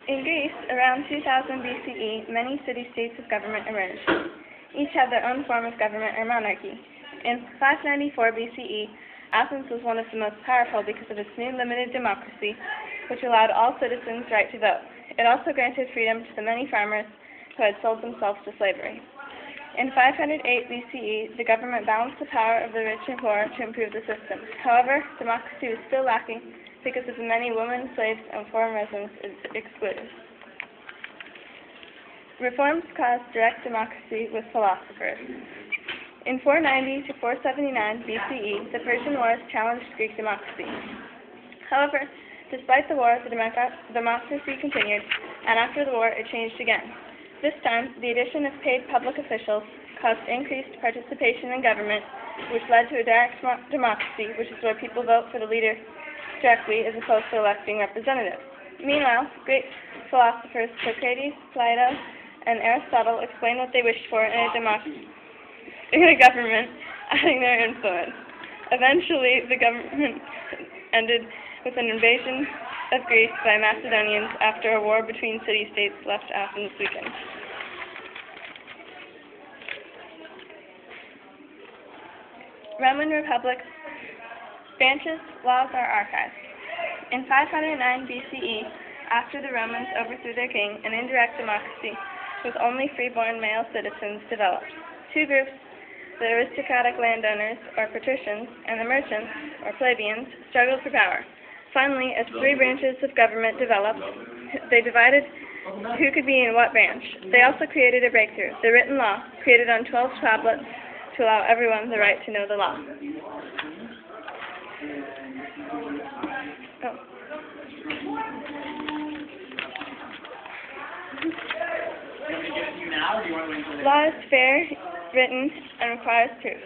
In Greece, around 2000 BCE, many city-states of government emerged. Each had their own form of government or monarchy. In 594 BCE, Athens was one of the most powerful because of its new limited democracy, which allowed all citizens right to vote. It also granted freedom to the many farmers who had sold themselves to slavery. In 508 BCE, the government balanced the power of the rich and poor to improve the system. However, democracy was still lacking because of the many women, slaves, and foreign residents excluded. Reforms caused direct democracy with philosophers. In 490 to 479 BCE, the Persian Wars challenged Greek democracy. However, despite the war, the democracy continued, and after the war, it changed again. This time, the addition of paid public officials caused increased participation in government, which led to a direct democracy, which is where people vote for the leader directly as opposed to electing representatives. Meanwhile, great philosophers Socrates, Plato, and Aristotle explained what they wished for in a government, adding their influence. Eventually, the government ended with an invasion of Greece by Macedonians after a war between city-states left Athens weakened. Roman Republic branches, laws are archived. In 509 BCE, after the Romans overthrew their king, an indirect democracy with only free-born male citizens developed. Two groups, the aristocratic landowners, or patricians, and the merchants, or plebeians, struggled for power. Finally, as three branches of government developed, they divided who could be in what branch. They also created a breakthrough, the written law, created on 12 tablets to allow everyone the right to know the law. Law is fair, written, and requires proof.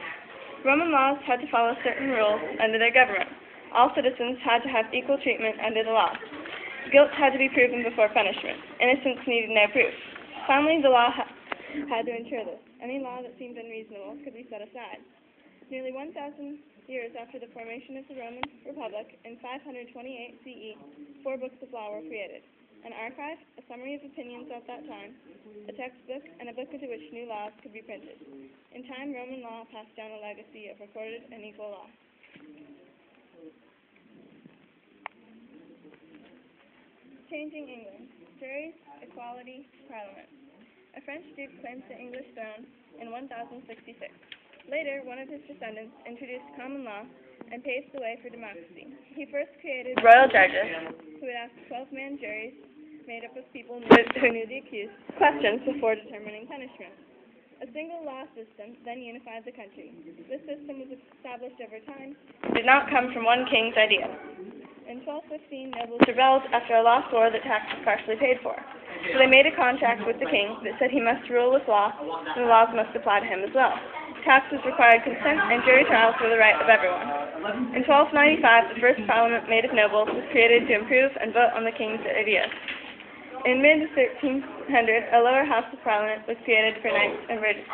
Roman laws had to follow certain rules under their government. All citizens had to have equal treatment under the law. Guilt had to be proven before punishment. Innocence needed no proof. Finally, the law had to ensure this. Any law that seemed unreasonable could be set aside. Nearly 1,000 years after the formation of the Roman Republic, in 528 CE, 4 books of law were created. An archive, a summary of opinions at that time, a textbook, and a book into which new laws could be printed. In time, Roman law passed down a legacy of recorded and equal law. Changing England. Juries, equality, parliament. A French duke claimed the English throne in 1066. Later, one of his descendants introduced common law and paved the way for democracy. He first created royal judges, who would ask 12-man juries made up of people who knew the accused questions before determining punishment. A single law system then unified the country. This system was established over time and did not come from one king's idea. In 1215, nobles rebelled after a lost war that tax was partially paid for. So they made a contract with the king that said he must rule with law, and the laws must apply to him as well. Taxes required consent, and jury trials were the right of everyone. In 1295, the first parliament made of nobles was created to improve and vote on the king's ideas. In mid-1300, a lower house of parliament was created for knights and burgesses.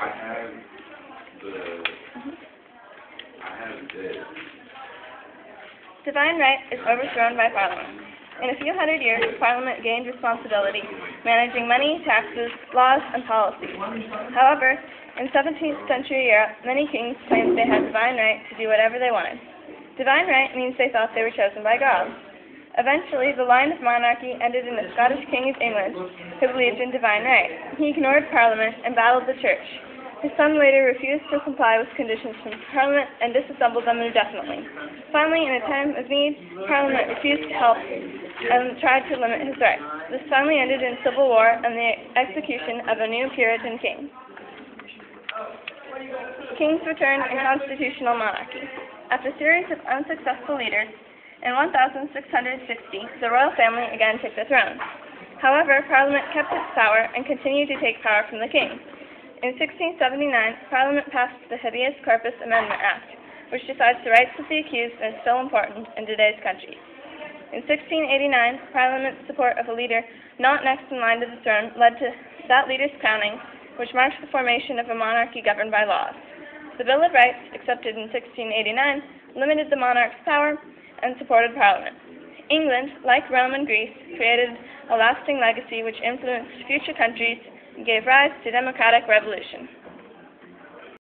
Divine right is overthrown by parliament. In a few hundred years, parliament gained responsibility, managing money, taxes, laws, and policies. However, in 17th century Europe, many kings claimed they had divine right to do whatever they wanted. Divine right means they thought they were chosen by God. Eventually, the line of monarchy ended in a Scottish king of England who believed in divine right. He ignored Parliament and battled the Church. His son later refused to comply with conditions from Parliament and disassembled them indefinitely. Finally, in a time of need, Parliament refused to help and tried to limit his rights. This finally ended in civil war and the execution of a new Puritan king. Kings returned in constitutional monarchy. After a series of unsuccessful leaders, in 1660, the royal family again took the throne. However, Parliament kept its power and continued to take power from the king. In 1679, Parliament passed the Habeas Corpus Amendment Act, which decides the rights of the accused and is still important in today's country. In 1689, Parliament's support of a leader not next in line to the throne led to that leader's crowning, which marked the formation of a monarchy governed by laws. The Bill of Rights, accepted in 1689, limited the monarch's power and supported Parliament. England, like Rome and Greece, created a lasting legacy which influenced future countries and gave rise to democratic revolution.